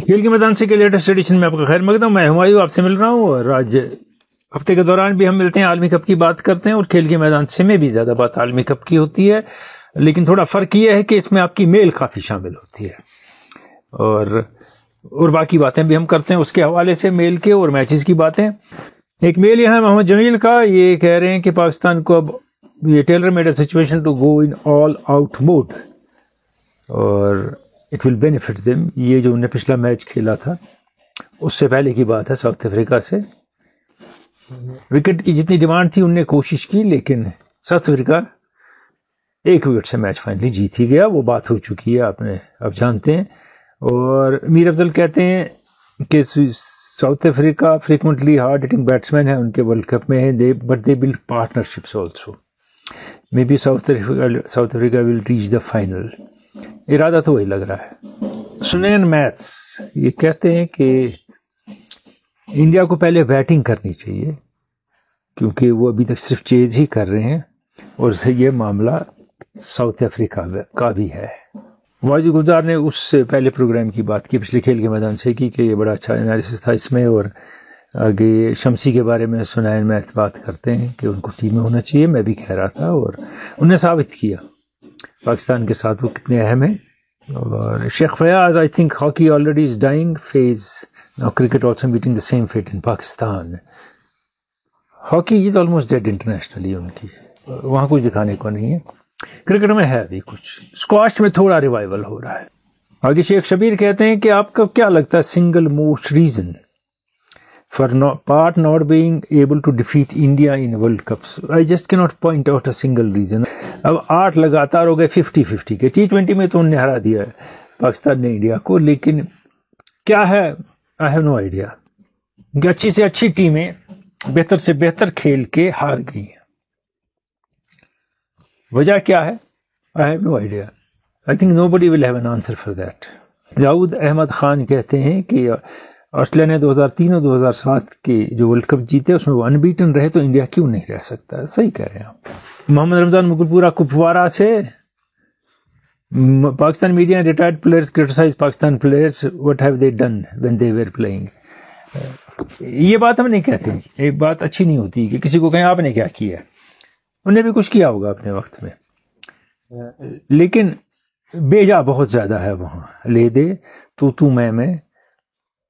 کھیل کے میدان سے کے لیٹسٹ ایڈیشن میں آپ کا خیر مقدم. میں ہمایوں آپ سے مل رہا ہوں, اور آج ہفتے کے دوران بھی ہم ملتے ہیں, عالمی کپ کی بات کرتے ہیں, اور کھیل کے میدان سے میں بھی زیادہ بات عالمی کپ کی ہوتی ہے, لیکن تھوڑا فرق یہ ہے کہ اس میں آپ کی میل کافی شامل ہوتی ہے, اور باقی باتیں بھی ہم کرتے ہیں اس کے حوالے سے, میل کے اور میچز کی باتیں. ایک میل یہ ہے محمد جمیل کا, یہ کہہ رہے ہیں کہ پاکستان کو اب یہ tailor made a situation to go in all out mode, اور اٹ ول بینیفٹ دیم. یہ جو انہوں نے پچھلا میچ کھیلا تھا اس سے پہلے کی بات ہے, ساؤتھ افریقہ سے وکٹ کی جتنی ڈیمانڈ تھی انہوں نے کوشش کی, لیکن ساؤتھ افریقہ 1 وکٹ سے میچ فائنلی جیت ہی گیا. وہ بات ہو چکی ہے, آپ نے اب جانتے ہیں. اور میر افضل کہتے ہیں کہ South Africa frequently hard hitting batsman ہے ان کے ورلڈ کپ میں ہے, but they build partnerships also. Maybe South Africa will reach the final. ارادہ تو وہی لگ رہا ہے. سنین میتھس یہ کہتے ہیں کہ انڈیا کو پہلے بیٹنگ کرنی چاہیے کیونکہ وہ ابھی تک صرف چیز ہی کر رہے ہیں, اور یہ معاملہ ساؤتھ افریقہ کا بھی ہے. واجد گلزار نے اس سے پہلے پروگرام کی بات کی, پچھلے کھیل کے میدان سے کی, کہ یہ بڑا اچھا انالیسس تھا اس میں. اور آگے شمسی کے بارے میں سنائن میتھ بات کرتے ہیں کہ ان کو ٹیم میں ہونا چاہیے, میں بھی کہہ رہا تھا, اور انہوں نے ثابت کیا پاکستان کے ساتھ وہ کتنے اہم ہیں. اور Sheikh Fayyaz, I think hockey already is dying phase, now cricket also meeting the same fate in Pakistan. Hockey is almost dead internationally, ان کی وہاں کچھ دکھانے کو نہیں ہے. کرکٹ میں ہے ابھی کچھ, اسکواش میں تھوڑا ریوائول ہو رہا ہے. آگے شیخ شبیر کہتے ہیں کہ آپ کو کیا لگتا ہے single most reason for part not being able to defeat India in world cups? I just can not point out a single reason. اب 8 لگاتار ہو گئے 50-50 کے. T20 میں تو انہوں نے ہرا دیا ہے پاکستان نے انڈیا کو, لیکن کیا ہے آئی ہیو نو آئیڈیا. کہ اچھی سے اچھی ٹیمیں بہتر سے بہتر کھیل کے ہار گئی ہیں. وجہ کیا ہے؟ I have no idea. I think nobody will have an answer for that. Dawood Ahmed Khan کہتے ہیں کہ آسٹریلیا نے 2003 اور 2007 کے جو ورلڈ کپ جیتے اس میں وہ انبیٹن رہے, تو انڈیا کیوں نہیں رہ سکتا؟ صحیح کہہ رہے ہیں آپ. محمد رمضان مغل پورہ کپوارہ سے, Pakistan media and retired players criticise Pakistan players, what have they done when they were playing. یہ بات ہم نہیں کہتے, ایک بات اچھی نہیں ہوتی کہ کسی کو کہیں آپ نے کیا کیا. انہیں بھی کچھ کیا ہوگا اپنے وقت میں, لیکن بیجا بہت زیادہ ہے وہاں, لے دے تو میں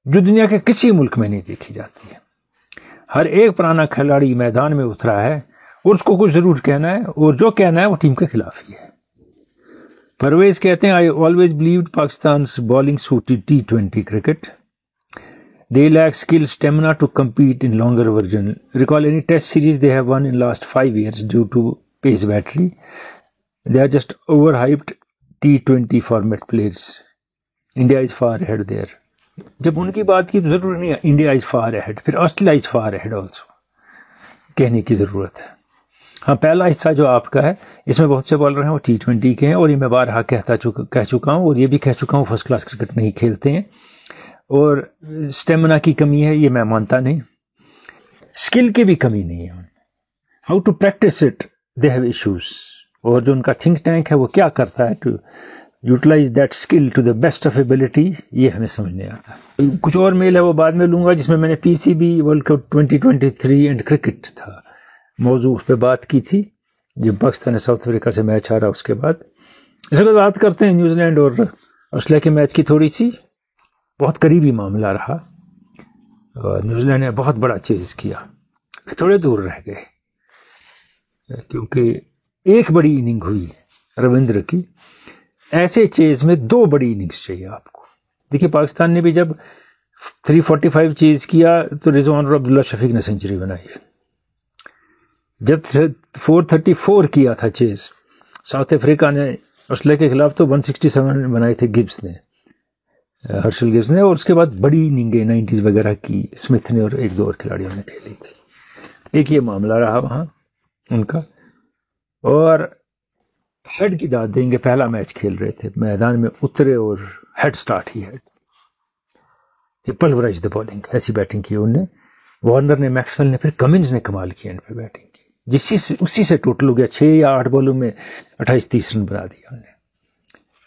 جو دنیا کے کسی ملک میں نہیں دیکھی جاتی ہے. ہر ایک پرانا کھلاڑی میدان میں اترا ہے اور اس کو کچھ ضرور کہنا ہے, اور جو کہنا ہے وہ ٹیم کے خلاف ہی ہے. پرویز کہتے ہیں آئی آلویز بلیوڈ پاکستان's bowling suited T20 cricket. They lack skill, stamina to compete in longer version. Recall any test series they have won in last 5 years due to pace battery. They are just overhyped T20 format players. India is far ahead there. جب ان کی بات کی تو ضرور نہیں ہے India is for ahead, پھر Australia is for ahead also کہنے کی ضرورت ہے. ہاں, پہلا حصہ جو آپ کا ہے اس میں بہت سے بالر ہیں وہ T20 کے ہیں, اور یہ میں بارہا کہہ چکا ہوں, اور یہ بھی کہہ چکا ہوں فرسٹ کلاس کرکٹ نہیں کھیلتے ہیں, اور سٹیمنا کی کمی ہے یہ میں مانتا نہیں, سکل کی بھی کمی نہیں ہے. How to practise it they have issues, اور جو ان کا تھنک ٹینک ہے وہ کیا کرتا ہے to utilise that skill to the best of ability, یہ ہمیں سمجھ نہیں آتا. کچھ اور میل ہے وہ بعد میں لوں گا, جس میں میں نے PCB world cup 2023 and cricket تھا موضوع اس پہ بات کی تھی, جب پاکستان نے ساؤتھ افریقہ سے میچ ہارا. اس کے بعد اس وقت بات کرتے ہیں نیوزی لینڈ اور آسٹریلیا کے میچ کی. تھوڑی سی بہت قریبی معاملہ رہا, اور نیوزی لینڈ نے بہت بڑا چیز کیا, تھوڑے دور رہ گئے کیونکہ ایک بڑی اننگ ہوئی رویندر کی. ایسے چیز میں 2 بڑی اننگز چاہیے آپ کو. دیکھیے پاکستان نے بھی جب 345 چیز کیا تو رضوان اور عبداللہ شفیق نے سنچری بنائی. جب 434 کیا تھا چیز ساؤتھ افریقہ نے آسٹریلیا کے خلاف تو 167 بنائے تھے گبس نے, ہرشل گبس نے, اور اس کے بعد بڑی اننگیں 90s وغیرہ کی اسمتھ نے اور 1-2 اور کھلاڑیوں نے کھیلی تھی. ایک یہ معاملہ رہا وہاں ان کا. اور ہیڈ کی داد دیں گے, پہلا میچ کھیل رہے تھے, میدان میں اترے اور ہیڈ سٹارٹ ہی ہیڈ, یہ پلورائز دا بالنگ, ایسی بیٹنگ کی انہوں نے. وارنر نے, میکسویل نے, پھر کمنز نے کمال کیا ان پہ بیٹنگ کی, اسی سے ٹوٹل ہو گیا. 6 یا 8 بالوں میں 28-30 رن بنا دیا انہوں نے.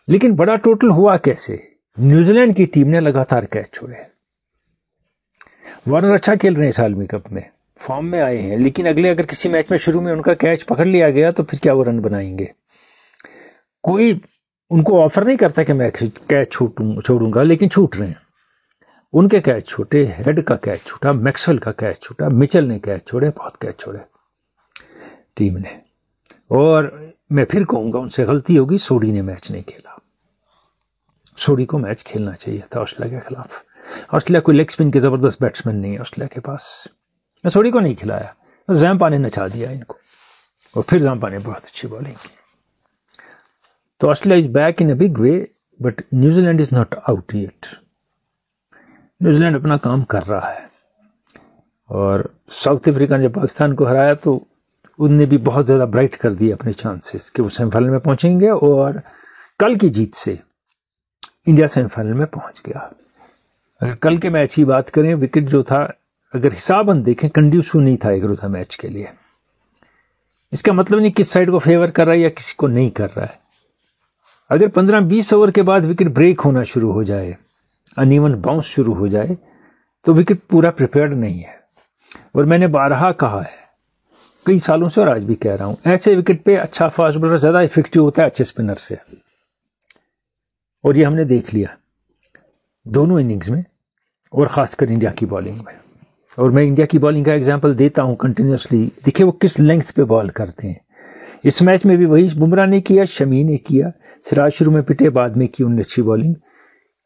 لیکن بڑا ٹوٹل ہوا کیسے؟ نیوزی لینڈ کی ٹیم نے لگاتار کیچ چھوڑے. وارنر اچھا کھیل رہے ہیں اس عالمی کپ میں, فارم میں آئے ہیں, لیکن اگلے اگر کسی میچ میں شروع میں ان کا کیچ پکڑ لیا گیا تو پھر کیا وہ رن بنائیں گے؟ کوئی ان کو آفر نہیں کرتا کہ میں کیچ چھوڑوں گا, لیکن چھوٹ رہے ہیں. ان کے کیچ چھوٹے, ہیڈ کا کیچ چھوٹا, میکسویل کا کیچ چھوٹا, مچل نے کیچ چھوڑے, بہت کیچ چھوڑے ٹیم نے. اور میں پھر کہوں گا ان سے غلطی ہوگی, سوڈی نے میچ نہیں کھیلا. سوڈی کو میچ کھیلنا چاہیے تھا آسٹریلیا کے خلاف. آسٹریلیا کوئی لیگ سپن کے زبردست بیٹسمین نہیں ہے آسٹریلیا کے پاس. سوڈی کو نہیں کھلایا, زیمپا نے نچا دیا ان کو, اور پھر زیمپا نے بہت اچھی بالنگ کی. تو Australia is back in a big way, but New Zealand is not out yet. New Zealand اپنا کام کر رہا ہے, اور ساؤتھ افریقہ نے جب پاکستان کو ہرایا تو ان نے بھی بہت زیادہ برائٹ کر دیا اپنے چانسز کہ وہ سیمی فائنل میں پہنچیں گے, اور کل کی جیت سے انڈیا سیمی فائنل میں پہنچ گیا. اگر کل کے میچ کی بات کریں, وکٹ جو تھا اگر حساباً دیکھیں کنڈیوسو نہیں تھا ایک روزہ میچ کے لیے. اس کا مطلب نہیں کس سائڈ کو فیور کر رہا ہے یا کسی کو نہیں کر رہا ہے. اگر 15-20 اوور کے بعد وکٹ بریک ہونا شروع ہو جائے, ان ایون باؤنس شروع ہو جائے, تو وکٹ پورا پریپیئرڈ نہیں ہے. اور میں نے بارہا کہا ہے کئی سالوں سے, اور آج بھی کہہ رہا ہوں, ایسے وکٹ پہ اچھا فاسٹ بولر زیادہ افیکٹو ہوتا ہے اچھے اسپنر سے. اور یہ ہم نے دیکھ لیا دونوں اننگز میں, اور خاص کر انڈیا کی بالنگ میں. اور میں انڈیا کی بالنگ کا ایگزامپل دیتا ہوں کنٹینیوسلی. دیکھیں وہ کس لینگتھ پہ بال کرتے ہیں. اس میچ میں بھی وہی بمراہ نے کیا, شمی نے کیا, سراج شروع میں پٹے, بعد میں کی انہوں نے اچھی بالنگ.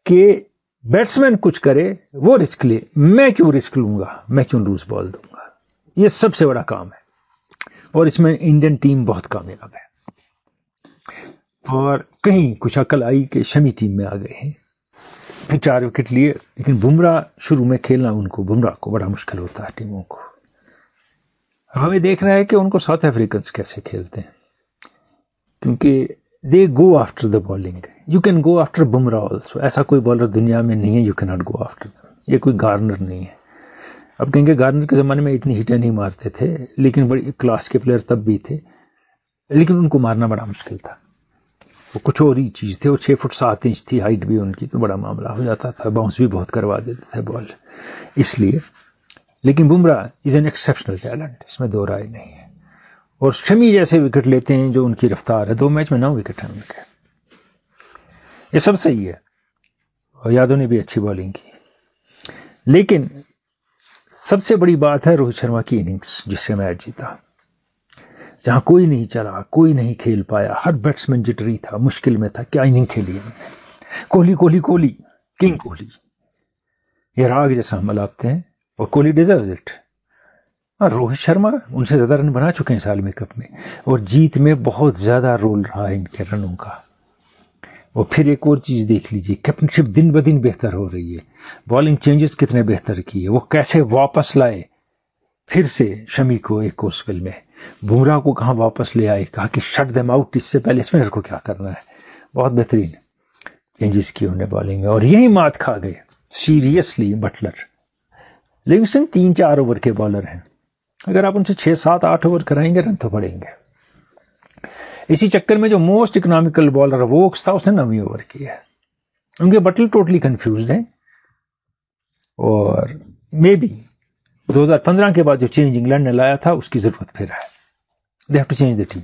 کہ بیٹسمین کچھ کرے وہ رسک لے, میں کیوں رسک لوں گا, میں کیوں لوز بال دوں گا. یہ سب سے بڑا کام ہے, اور اس میں انڈین ٹیم بہت کامیاب ہے. اور کہیں کچھ عقل آئی کہ شمی ٹیم میں آ گئے ہیں, پھر 4 وکٹ لیے. لیکن بمراہ شروع میں کھیلنا ان کو, بمراہ کو بڑا مشکل ہوتا ہے ٹیموں کو. ہمیں دیکھنا ہے کہ ان کو ساؤتھ افریقنس کیسے کھیلتے ہیں, کیونکہ they go after the bowling. You can go after Bumrah also. ایسا کوئی بالر دنیا میں نہیں ہے you can not go after. یہ کوئی گارنر نہیں ہے. اب کہیں گے گارنر کے زمانے میں اتنی ہٹیں نہیں مارتے تھے, لیکن بڑی کلاس کے پلیئر تب بھی تھے, لیکن ان کو مارنا بڑا مشکل تھا. وہ کچھ اور ہی چیز تھے. وہ 6 فٹ 7 انچ تھی ہائٹ بھی ان کی, تو بڑا معاملہ ہو جاتا تھا. باؤنس بھی بہت کروا دیتے تھے بال, اس لیے. لیکن بمراہ از این ایکسیپشنل ٹیلنٹ, اس میں دو رائے نہیں ہے. اور شمی جیسے وکٹ لیتے ہیں جو ان کی رفتار ہے. 2 میچ میں 9 وکٹ ہیں ان کے, یہ سب صحیح ہے. اور یادو نے بھی اچھی بالنگ کی. لیکن سب سے بڑی بات ہے روہت شرما کی اننگز, جس سے میچ جیتا, جہاں کوئی نہیں چلا, کوئی نہیں کھیل پایا, ہر بیٹسمین جٹری تھا, مشکل میں تھا. کیا اننگ کھیلی ہے کوہلی, کوہلی کوہلی, کنگ کوہلی. یہ راگ جیسا ہم ملاتے ہیں, اور کوہلی ڈیزروز اٹ. اور روہت شرما ان سے زیادہ رن بنا چکے ہیں اس عالمی کپ میں, اور جیت میں بہت زیادہ رول رہا ہے ان کے رنوں کا. اور پھر ایک اور چیز دیکھ لیجئے, کیپٹنشپ دن بدن بہتر ہو رہی ہے. بالنگ چینجز کتنے بہتر کیے, وہ کیسے واپس لائے پھر سے شمی کو ایک اور اسپیل میں. بمراہ کو کہاں واپس لے آئے, کہا کہ شٹ دیم آؤٹ, اس سے پہلے اسپنر کو کیا کرنا ہے. بہت بہترین چینجز کیے انہوں نے بالنگ میں, اور یہی مات کھا گئے سیریسلی بٹلر. لیونگسٹن 3-4 اوور کے بالر ہیں, اگر آپ ان سے 6-7-8 اوور کرائیں گے رن تو پڑیں گے. اسی چکر میں جو موسٹ اکنامیکل بالر ووکس تھا اس نے 9 اوور کیا. ان کے بٹلر ٹوٹلی کنفیوزڈ ہیں, اور مے بی 2015 کے بعد جو چینج انگلینڈ نے لایا تھا اس کی ضرورت پھر ہے. They have to change the team.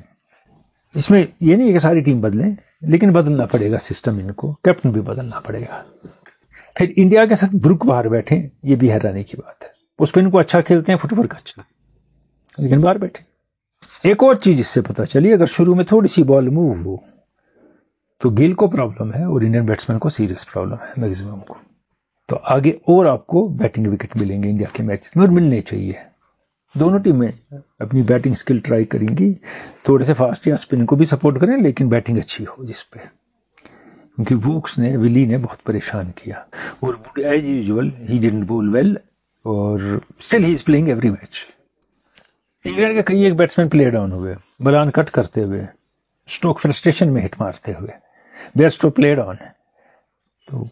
اس میں یہ نہیں ہے کہ ساری ٹیم بدلیں, لیکن بدلنا پڑے گا سسٹم, ان کو کیپٹن بھی بدلنا پڑے گا. پھر انڈیا کے ساتھ بروک باہر بیٹھے, یہ بھی حیرانی کی بات ہے. اس پہ ان کو اچھا کھیلتے ہیں, فٹ ورک اچھا, لیکن باہر بیٹھے. ایک اور چیز اس سے پتہ چلی, اگر شروع میں تھوڑی سی بال موو ہو تو گیل کو پرابلم ہے, اور انڈین بیٹسمین کو سیریس پرابلم ہے میکسیمم کو. تو آگے اور آپ کو بیٹنگ وکٹ ملیں گے انڈیا کے میچ میں, اور ملنے چاہیے. دونوں ٹیمیں اپنی بیٹنگ سکل ٹرائی کریں گی, تھوڑے سے فاسٹ یا اسپن کو بھی سپورٹ کریں, لیکن بیٹنگ اچھی ہو جس پہ, کیونکہ ووکس نے, ولی نے بہت پریشان کیا. اور ایز یوزول ہی ڈڈنٹ بول ویل, اور still he is playing every match. England کے کئی ایک بیٹسمین پلے ڈاؤن ہوئے, بلان کٹ کرتے ہوئے, اسٹوک فرسٹریشن میں ہٹ مارتے ہوئے, بیئرسٹو پلے ڈاؤن. تو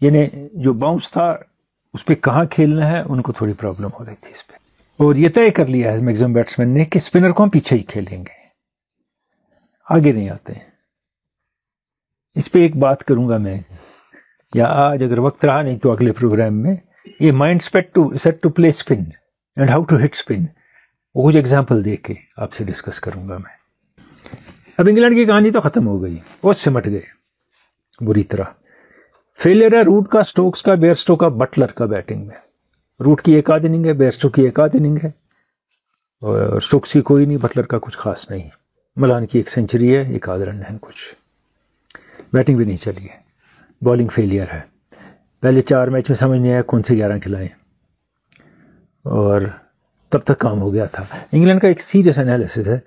یعنی جو باؤنس تھا اس پہ کہاں کھیلنا ہے, ان کو تھوڑی پرابلم ہو رہی تھی اس پہ. اور یہ طے کر لیا ہے میکسیمم بیٹسمین نے کہ اسپنر کو ہم پیچھے ہی کھیلیں گے, آگے نہیں آتے. اس پہ ایک بات کروں گا میں یا آج اگر وقت رہا نہیں تو اگلے پروگرام میں یہ mindset to play spin and how to hit spin وہ کچھ ایگزامپل دے کے آپ سے ڈسکس کروں گا میں. اب انگلینڈ کی کہانی تو ختم ہو گئی, وہ سمٹ گئے بری طرح. فیلئر ہے روٹ کا, سٹوکس کا, بیئر اسٹو کا, بٹلر کا بیٹنگ میں. روٹ کی ایک آدھ اننگ ہے, بیئر اسٹو کی ایک آدھ اننگ ہے, اور سٹوکس کی کوئی نہیں, بٹلر کا کچھ خاص نہیں. ملان کی 1 سینچری ہے, 1 آدھ رن ہے کچھ. بیٹنگ بھی نہیں چلی ہے, بالنگ فیلئر ہے. پہلے 4 میچ میں سمجھ نہیں آیا کون سے 11 کھلائیں, اور تب تک کام ہو گیا تھا. انگلینڈ کا ایک سیریس انالیسس ہے,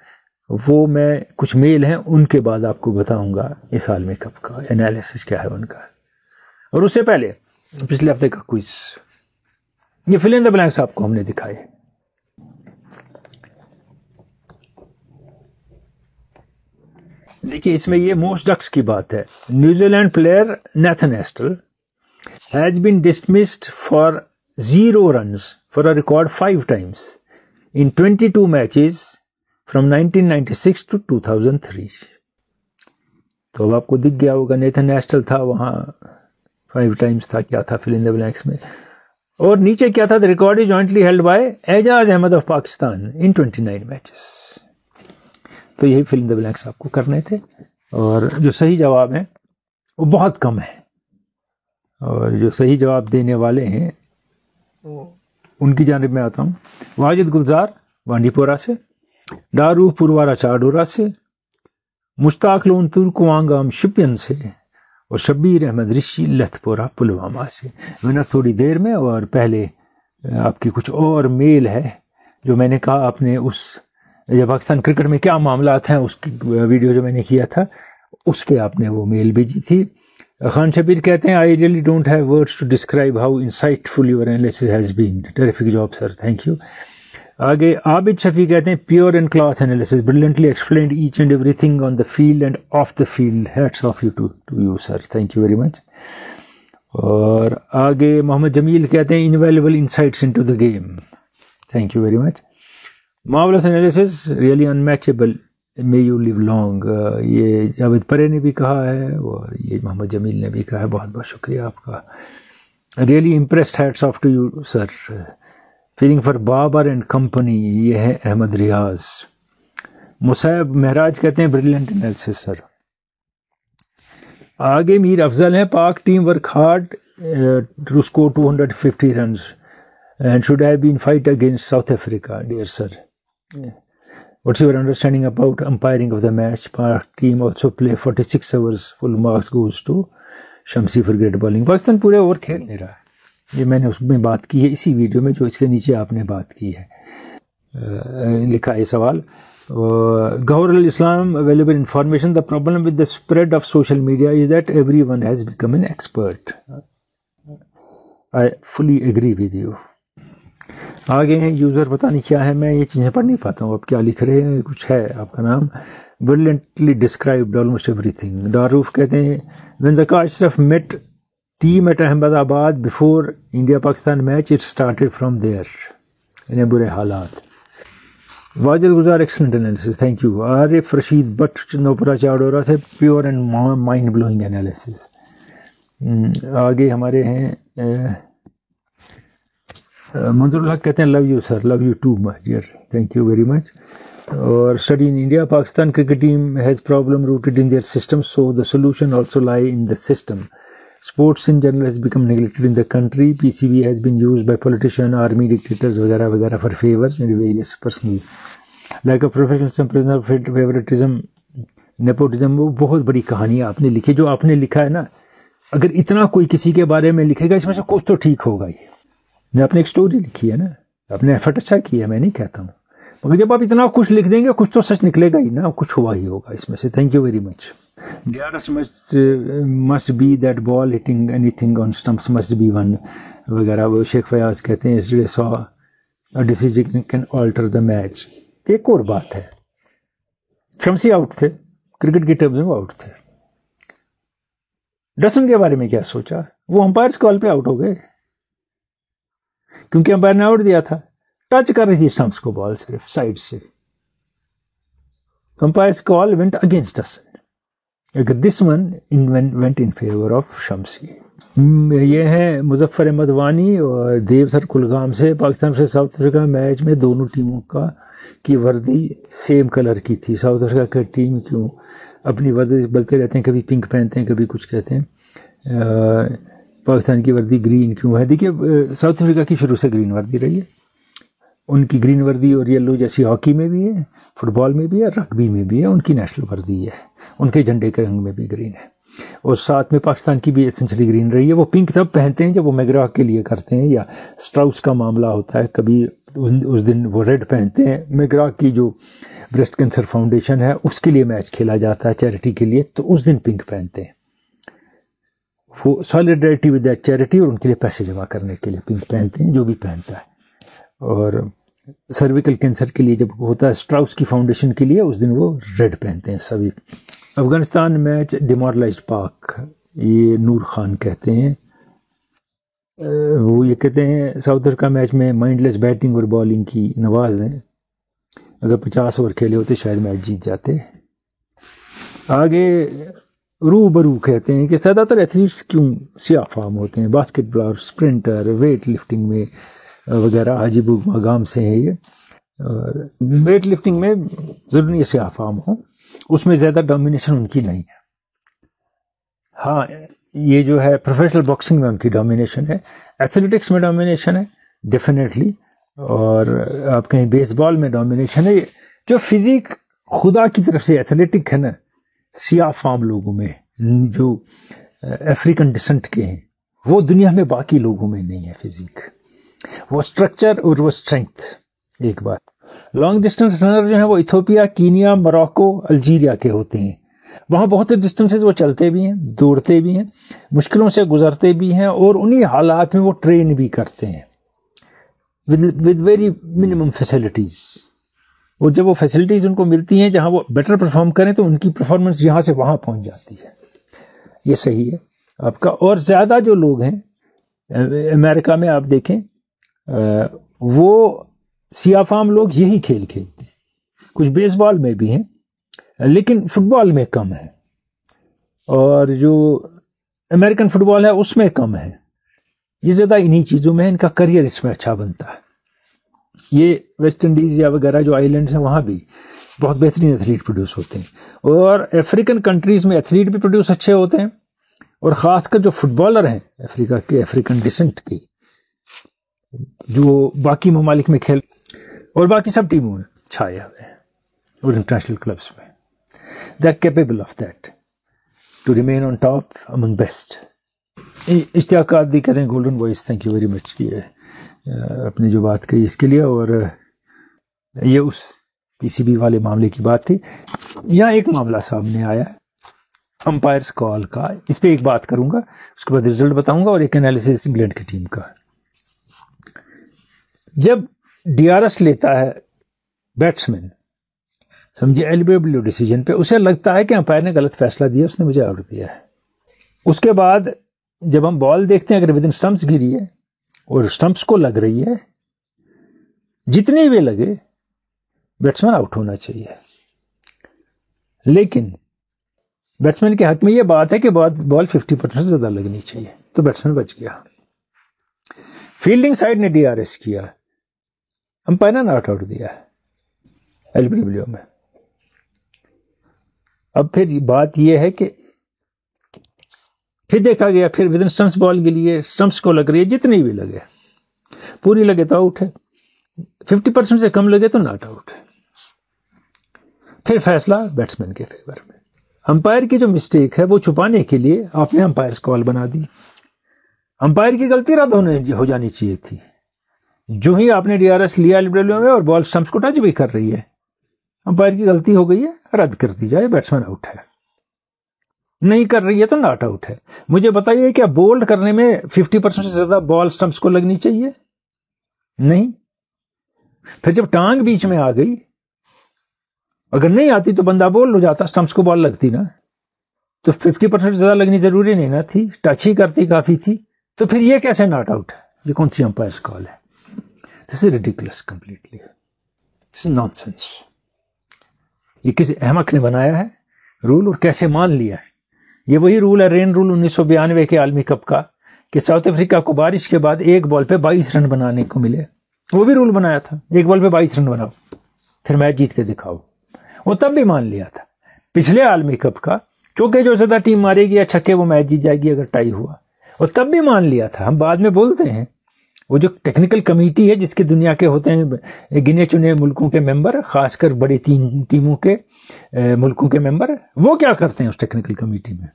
وہ میں کچھ میل ہیں ان کے بعد آپ کو بتاؤں گا اس حال میں کب کا انالیسس کیا ہے ان کا. اور اس سے پہلے پچھلے ہفتے کا کوئز, یہ فل ان دی بلینکس آپ کو ہم نے دکھائے. دیکھیے اس میں یہ موسٹ ڈکس کی بات ہے. New Zealand player Nathan Astle has been dismissed for 0 runs for a record 5 times in 22 matches from 1996 to 2003. تو اب آپ کو دکھ گیا ہوگا نیتھن ایسٹل تھا وہاں 5 times تھا, کیا تھا فل ان دی بلینکس میں, اور نیچے کیا تھا, the record is jointly held by Ejaz Ahmad of Pakistan in 29 matches. تو یہی فل ان دی بلینکس آپ کو کرنے تھے, اور جو صحیح جواب ہیں وہ بہت کم ہے, اور جو صحیح جواب دینے والے ہیں ان کی جانب میں آتا ہوں. واجد گلزار وانڈی پورا سے, ڈارو پروارا چاڈورا سے, مشتاق لون ترکوانگام شپین سے, اور شبیر احمد رشی لتھ پورا پلوامہ سے. ونر تھوڑی دیر میں, اور پہلے آپ کی کچھ اور میل ہے جو میں نے کہا آپ نے اس یا پاکستان کرکٹ میں کیا معاملات ہیں اس کی ویڈیو جو میں نے کیا تھا اس پہ آپ نے وہ میل بھیجی تھی. خان شبیر کہتے ہیں I really don't have words to describe how insightful your analysis has been. Terrific job sir, thank you. آگے عابد شفیع کہتے ہیں pure and class analysis, brilliantly explained each and everything on the field and off the field. Hats off to you sir, thank you very much. اور آگے محمد جمیل کہتے ہیں invaluable insights into the game. Thank you very much. Marvelous analysis, really unmatchable. May you live long. یہ جاوید پرے نے بھی کہا ہے اور یہ محمد جمیل نے بھی کہا ہے. بہت بہت شکریہ آپ کا. Really impressed, hats off to you sir. Feeling for Babar and company. یہ ہے احمد ریاض. مصعب مہراج کہتے ہیں brilliant analysis sir. آگے میر افضل ہیں پاک team work hard to score 250 runs and should have been fight against South Africa. Dear sir, what's your understanding about umpiring of the match? Pak team also play 46 hours. Full marks goes to Shamsi for great bowling. Pakistan پورے over کھیل نہیں رہا ہے. یہ میں نے اس میں بات کی ہے اسی ویڈیو میں جو اس کے نیچے آپ نے بات کی ہے. لکھا ہے سوال. Gawhar al-Islam, available information. The problem with the spread of social media is that everyone has become an expert. I fully agree with you. آگے ہیں یوزر پتہ نہیں کیا ہے, میں یہ چیزیں پڑھ نہیں پاتا ہوں اب کیا لکھ رہے ہیں. کچھ ہے آپ کا نام. brilliantly described almost everything. داروف کہتے ہیں when Zaka Ashraf met team at Ahmedabad before India Pakistan match, it started from there. انہیں برے حالات. واجد گزار excellent analysis, thank you. Arif Rashid Butt Nowpora Chadoora سے pure and mind blowing analysis. آگے ہمارے ہیں منظور الحق کہتے ہیں love you sir, love you too my dear, thank you very much. اور study in India, Pakistan cricket team has problem rooted in their system, so the solution also lie in the system. Sports in general has become neglected in the country. PCB has been used by politicians, army dictators وغیرہ وغیرہ for favors and various personal like a professionalism, prisoner favoritism, nepotism. وہ بہت بڑی کہانی آپ نے لکھی. جو آپ نے لکھا ہے نا, اگر اتنا کوئی کسی کے بارے میں لکھے گا اس میں سے کچھ تو ٹھیک ہوگا. یہ آپ نے ایک سٹوری لکھی ہے نا, آپ نے ایفرٹ اچھا کیا, میں نہیں کہتا ہوں, مگر جب آپ اتنا کچھ لکھ دیں گے کچھ تو سچ نکلے گا ہی نا, کچھ ہوا ہی ہوگا اس میں سے. Thank you very much. ڈیارس must be that ball hitting anything on stumps must be one وغیرہ. وہ شیخ فیاض کہتے ہیں yesterday saw a decision can alter the match. ایک اور بات ہے, شمسی آؤٹ تھے کرکٹ کی ٹرمز میں, وہ آؤٹ تھے. ڈسن کے بارے میں کیا سوچا, وہ امپائرس کال پہ آؤٹ ہو گئے کیونکہ امپائر نے آؤٹ دیا تھا. ٹچ کر رہی تھی اسٹمپس کو بال صرف سائڈ سے. Empires call went against us. This one went in favor of Shamsi. یہ ہیں مظفر احمد وانی اور دیو سر کلگام سے. پاکستان سے ساؤتھ افریقہ میچ میں دونوں ٹیموں کی وردی سیم کلر کی تھی. ساؤتھ افریقہ کی ٹیم کیوں اپنی وردی بلتے رہتے ہیں, کبھی پنک پہنتے ہیں, کبھی کچھ کہتے ہیں. پاکستان کی وردی گرین کیوں ہے؟ دیکھیے ساؤتھ افریقہ کی شروع سے گرین وردی رہی ہے. ان کی گرین وردی اور یلو جیسی ہاکی میں بھی ہے, فٹ بال میں بھی ہے, رگبی میں بھی ہے. ان کی نیشنل وردی ہے, ان کے جھنڈے کے رنگ میں بھی گرین ہے. اور ساتھ میں پاکستان کی بھی ایسنشلی گرین رہی ہے. وہ پنک تب پہنتے ہیں جب وہ میگرا کے لیے کرتے ہیں یا سٹراؤس کا معاملہ ہوتا ہے. کبھی اس دن وہ ریڈ پہنتے ہیں. میگرا کی جو بریسٹ کینسر فاؤنڈیشن ہے اس کے لیے میچ کھیلا جاتا ہے چیریٹی کے لیے, تو اس دن پنک پہنتے ہیں. وہ سالیڈریٹی ود دیٹ چیریٹی, اور ان کے لیے پیسے جمع کرنے کے لیے پنک پہنتے ہیں جو بھی پہنتا ہے. اور سرویکل کینسر کے لیے جب ہوتا ہے سٹراؤس کی فاؤنڈیشن کے لیے, اس دن وہ ریڈ پہنتے ہیں سبھی. افغانستان میچ ڈیمورلائزڈ پاک, یہ نور خان کہتے ہیں. وہ یہ کہتے ہیں ساؤتھ افریقہ میچ میں مائنڈ لیس بیٹنگ اور بالنگ کی نواز دیں. اگر 50 اوور کھیلے ہوتے شاید میچ جیت جاتے. آگے روبرو کہتے ہیں کہ زیادہ تر ایتھلیٹس کیوں سیاہ فام ہوتے ہیں. Basket bowler, sprinter, weight lifting میں وغیرہ حاجی بوگ مقام سے ہیں یہ. ویٹ لفٹنگ میں ضروری ہے سیاہ فام ہوں, اس میں زیادہ ڈومینیشن ان کی نہیں ہے. ہاں یہ جو ہے پروفیشنل باکسنگ میں ان کی ڈومینیشن ہے, ایتھلیٹکس میں ڈومینیشن ہے ڈیفینیٹلی, اور آپ کہیں بیس بال میں ڈومینیشن ہے. جو فزیک خدا کی طرف سے ایتھلیٹک ہے نا سیاہ فام لوگوں میں, جو افریقن ڈسنٹ کے ہیں, وہ دنیا میں باقی لوگوں میں نہیں ہے فزیک, وہ سٹرکچر اور وہ اسٹرینگتھ. ایک بات, لانگ ڈسٹنس رنر جو ہیں وہ ایتھوپیا, کینیا, موراکو, الجیریا کے ہوتے ہیں. وہاں بہت سے ڈسٹنسز وہ چلتے بھی ہیں, دوڑتے بھی ہیں, مشکلوں سے گزرتے بھی ہیں, اور انہی حالات میں وہ ٹرین بھی کرتے ہیں ود ویری منیمم فیسلٹیز. اور جب وہ فیسلٹیز ان کو ملتی ہیں جہاں وہ بیٹر پرفارم کریں تو ان کی پرفارمنس یہاں سے وہاں پہنچ جاتی ہے. یہ صحیح ہے آپ کا. اور زیادہ جو لوگ ہیں امریکہ میں آپ دیکھیں, وہ سیاہ فام لوگ یہی کھیل کھیلتے ہیں. کچھ بیس بال میں بھی ہیں لیکن فٹ بال میں کم ہے, اور جو امریکن فٹ بال ہے اس میں کم ہے. یہ زیادہ انہی چیزوں میں ہے, ان کا کریئر اس میں اچھا بنتا ہے. یہ ویسٹ انڈیز یا وغیرہ جو آئی لینڈز ہیں وہاں بھی بہت بہترین ایتھلیٹ پروڈیوس ہوتے ہیں, اور افریقن کنٹریز میں ایتھلیٹ بھی پروڈیوس اچھے ہوتے ہیں, اور خاص کر جو فٹ بالر ہیں افریقہ کے, افریقن ڈسنٹ کے, جو باقی ممالک میں کھیل اور باقی سب ٹیموں میں چھائے ہوئے ہیں اور انٹرنیشنل کلبس میں, they are capable of that to remain on top among best. اشتیاقات دی کہتے ہیں golden voice, thank you very much. یہ اپنی جو بات کہی اس کے لیے, اور یہ اس پی سی بی والے معاملے کی بات تھی. یہاں ایک معاملہ سامنے آیا امپائرز کال کا, اس پہ ایک بات کروں گا, اس کے بعد رزلٹ بتاؤں گا, اور ایک انالیسس انگلینڈ کی ٹیم کا. جب ڈی آر ایس لیتا ہے بیٹسمین, سمجھے ایل بی ڈبلیو ڈیسیجن پہ, اسے لگتا ہے کہ امپائر نے غلط فیصلہ دیا, اس نے مجھے آؤٹ دیا ہے. اس کے بعد جب ہم بال دیکھتے ہیں اگر ود ان سٹمپس گری ہے اور سٹمپس کو لگ رہی ہے, جتنے بھی لگے بیٹسمین آؤٹ ہونا چاہیے. لیکن بیٹسمین کے حق میں یہ بات ہے کہ بال 50% سے زیادہ لگنی چاہیے, تو بیٹسمین بچ گیا. فیلڈنگ سائڈ نے ڈی آر ایس کیا, امپائر نے ناٹ آؤٹ دیا ایل بی ڈبلیو میں. اب پھر بات یہ ہے کہ پھر دیکھا گیا, پھر ود ان سٹمپس بال کے لیے سٹمپس کو لگ رہی ہے, جتنی بھی لگے, پوری لگے تو آؤٹ ہے, 50% سے کم لگے تو ناٹ آؤٹ ہے. پھر فیصلہ بیٹسمین کے فیور میں. امپائر کی جو مسٹیک ہے وہ چھپانے کے لیے آپ نے امپائرز کال بنا دی. امپائر کی غلطی رد ہو جانی چاہیے تھی. جو ہی آپ نے ڈی آر ایس لیا ایل بی ڈبلیو میں اور بال سٹمپس کو ٹچ بھی کر رہی ہے, امپائر کی غلطی ہو گئی ہے, رد کر دی جائے, بیٹسمین آؤٹ ہے. نہیں کر رہی ہے تو ناٹ آؤٹ ہے. مجھے بتائیے کیا بولڈ کرنے میں 50% سے زیادہ بال سٹمپس کو لگنی چاہیے؟ نہیں. پھر جب ٹانگ بیچ میں آ گئی, اگر نہیں آتی تو بندہ بولڈ ہو جاتا, سٹمپس کو بال لگتی نا, تو 50% سے زیادہ لگنی ضروری نہیں نا تھی, ٹچ ہی کرتی کافی تھی. تو پھر یہ کیسے ناٹ آؤٹ ہے؟ یہ کون سی امپائرز کال ہے؟ دس از ریڈیکولس کمپلیٹلی, دس از نان سینس. یہ کسی احمق نے بنایا ہے رول اور کیسے مان لیا ہے. یہ وہی رول ہے، رین رول 1992 کے عالمی کپ کا، کہ ساؤتھ افریقہ کو بارش کے بعد ایک بال پہ 22 رن بنانے کو ملے. وہ بھی رول بنایا تھا، ایک بال پہ 22 رن بناؤ پھر میچ جیت کے دکھاؤ. وہ تب بھی مان لیا تھا. پچھلے عالمی کپ کا چونکہ جو زیادہ ٹیم مارے گی یا چھکے وہ میچ جیت جائے گی اگر ٹائی ہوا، اور تب بھی مان لیا تھا. ہم بعد میں بولتے ہیں وہ جو ٹیکنیکل کمیٹی ہے جس کے دنیا کے ہوتے ہیں گنے چنے ملکوں کے ممبر، خاص کر بڑی ٹیموں کے ملکوں کے ممبر، وہ کیا کرتے ہیں اس ٹیکنیکل کمیٹی میں؟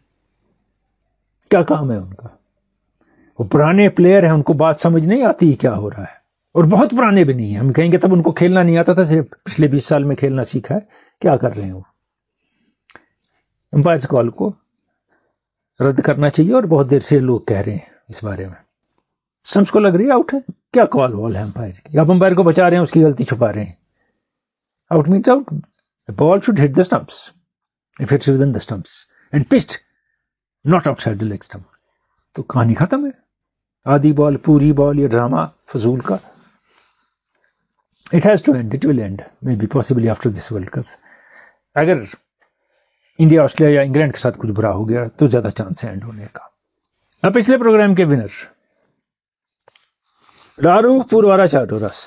کیا کام ہے ان کا؟ وہ پرانے پلیئر ہیں، ان کو بات سمجھ نہیں آتی کیا ہو رہا ہے، اور بہت پرانے بھی نہیں ہیں. ہم کہیں گے تب ان کو کھیلنا نہیں آتا تھا، صرف پچھلے 20 سال میں کھیلنا سیکھا ہے. کیا کر رہے ہیں وہ؟ امپائرز کال کو رد کرنا چاہیے، اور بہت دیر سے لوگ کہہ رہے ہیں اس بارے میں. سٹمپس کو لگ رہی ہے آؤٹ ہے، کیا کال وال ہے امپائر کی؟ آپ امپائر کو بچا رہے ہیں، اس کی غلطی چھپا رہے ہیں. Out means out. Ball should hit the stumps if it's within the stumps and pitched not outside the leg stump. تو کہانی ختم ہے. آدھی بال، پوری بال، یہ ڈرامہ فضول کا. It has to end, it will end maybe possibly after this world cup. اگر انڈیا آسٹریلیا یا انگلینڈ کے ساتھ کچھ برا ہو گیا تو زیادہ چانس ہے اینڈ ہونے کا. اب پچھلے پروگرام کے ونر رارو پوروارا چاٹوراس،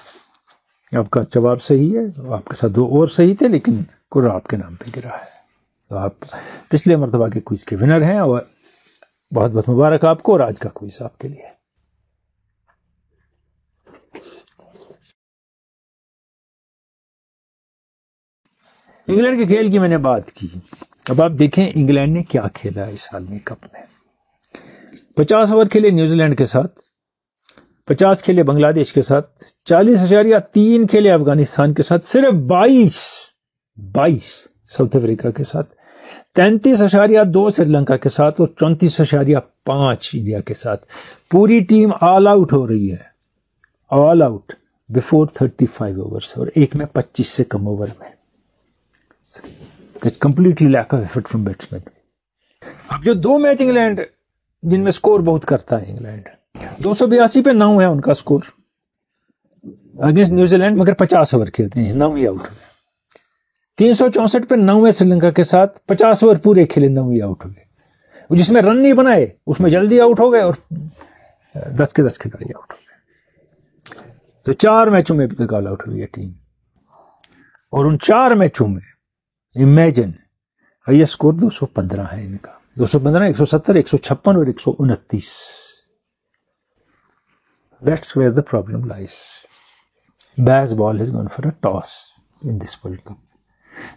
آپ کا جواب صحیح ہے. آپ کے ساتھ 2 اور صحیح تھے لیکن کرا آپ کے نام پہ گرا ہے. تو آپ پچھلے مرتبہ کے کوئز کے ونر ہیں، اور بہت بہت مبارک آپ کو، اور آج کا کوئز آپ کے لیے. انگلینڈ کے کھیل کی میں نے بات کی. اب آپ دیکھیں انگلینڈ نے کیا کھیلا ہے اس عالمی کپ میں. 50 اوور کھیلے نیوزی لینڈ کے ساتھ، 50 کھیلے بنگلہ دیش کے ساتھ، 40.3 کھیلے افغانستان کے ساتھ، صرف 22 ساؤتھ افریقہ کے ساتھ، 33.2 سری لنکا کے ساتھ، اور 34.5 انڈیا کے ساتھ. پوری ٹیم آل آؤٹ ہو رہی ہے، آل آؤٹ بفور 35 اوورز، اور ایک میں 25 سے کم اوور میں. Completely lack of effort from batsman. اب جو 2 میچ انگلینڈ جن میں سکور بہت کرتا ہے انگلینڈ، 282 پہ 9 ہے ان کا سکور اگینسٹ نیوزی لینڈ، مگر 50 اوور کھیلتے ہیں، 9 ہی آؤٹ ہوئے. 364 پہ 9 ہے سری لنکا کے ساتھ، 50 اوور پورے کھیلے، 9 ہی آؤٹ ہوئے. جس میں رن نہیں بنائے اس میں جلدی آؤٹ ہو گئے، اور 10 کے 10 کھلاڑی آؤٹ ہو گئے. تو 4 میچوں میں ابھی تک آل آؤٹ ہوئی ہے ٹیم، اور ان 4 میچوں میں امیجن ہائیسٹ سکور 215 ہے ان کا. 215، 170، 156 اور 129. That's where the problem lies. Baz Ball has gone for a toss in this World Cup.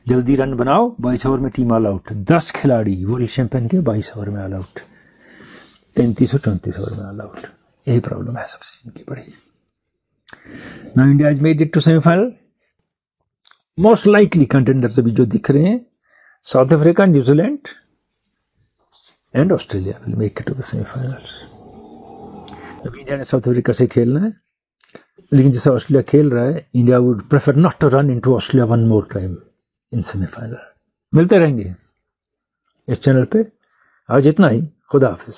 جلدی رن بناؤ، 22 اوور میں ٹیم آل آؤٹ. 10 کھلاڑی ورلڈ چیمپئن کے 22 اوور میں آل آؤٹ، 33 اور 34 اوور میں آل آؤٹ. یہی پرابلم ہے سب سے ان کی بڑی. Now India has made it to semi final. Most likely contenders ابھی جو دکھ رہے ہیں، South Africa, New Zealand and Australia will make it to the semi final. ابھی انڈیا نے ساؤتھ افریقہ سے کھیلنا ہے، لیکن جیسا آسٹریلیا کھیل رہا ہے، India would prefer not to run into Australia one more time in semi final. ملتے رہیں گے اس چینل پہ. آج اتنا ہی، خدا حافظ.